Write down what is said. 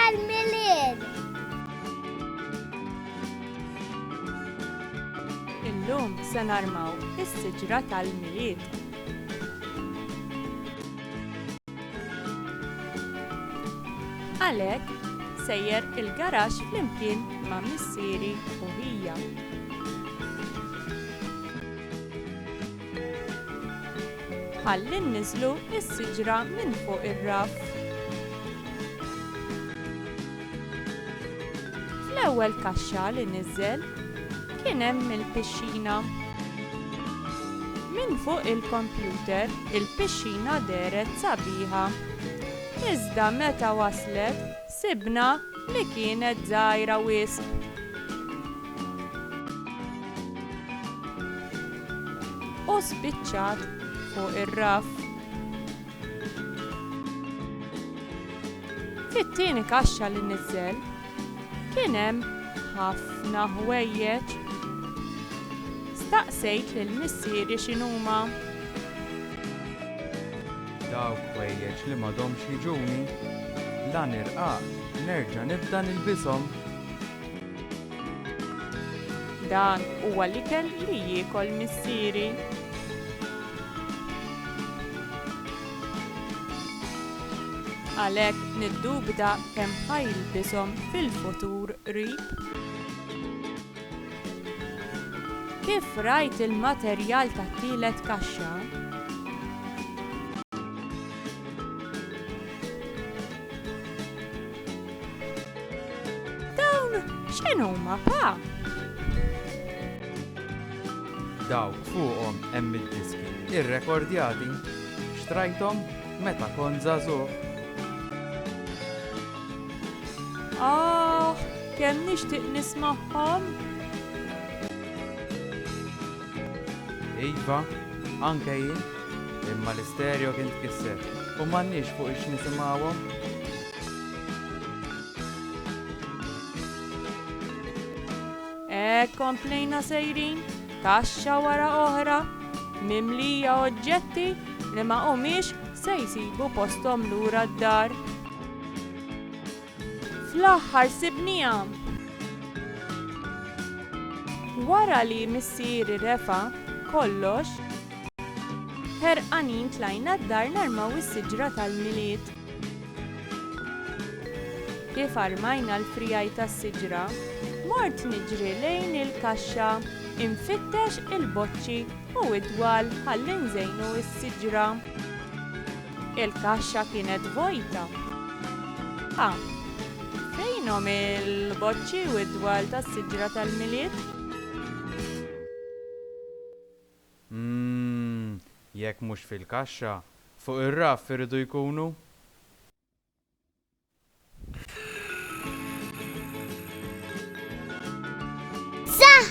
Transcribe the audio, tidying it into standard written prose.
tal-MIlied. Illum se narmaw is-siġra tal-MIlied. Għalhekk sejjer il-garaxx flimkien ma' missieri u hija. Ħalli nniżlu is-siġra minn fuq ir-raff. Fl-ewwel kaxxa li niżżel kien hemm il-pixxina. Minn fuq il-kompjuter il-pixxina deret sabiħa. Iżda meta waslet sibna li kienet żgħira wisq. U spiċċat fuq ir-raff. Fit-tieni kaxxa li niżżel kien hemm ħafna ħwejjeġ. Staqsejt lill-missieri x'inhuma. Dawk ħwejjeġ li m'għadhomx jiġuni, lan irqaq nerġa' nibda nilbishom. Dan huwa l-ikel li jiekol missieri. Għalhekk niddubita kemm ħajilbishom fil-futur qrib. Kif rajt il-materjal tat-tielet kaxxa? Dawn x'inhuma pa? Dawk fuqhom hemm id-diski irrekordjati xtrajthom meta kont żagħżugħ. Kemm nixtieq nisma'hom. Iva, anke jien, imma l-istereo kien tkisser u m'għandniex fuq ix nisimgħuhom. Komplejna sejrin, kaxxa wara oħra, mimlija oġġetti li ma humiex se jsibu posthom lura d-dar. Fl-aħħar sibnihom. Wara li missieri refa' kollox, ħerqanin tlajna d-dar narmaw is-siġra tal-MIlied. Kif armajna l-frijaj tas-siġra, mort niġri lejn il-kaxxa, infittex il-boċċi u id-dwal ħalli nżejnu s-siġra. Il-kaxxa kienet vojta. Fejnhom il-boċċi u id-dwal tas-siġra tal-MIlied? Jekk mhux fil-kaxxa, fuq ir-raff iridu jkunu. Saħ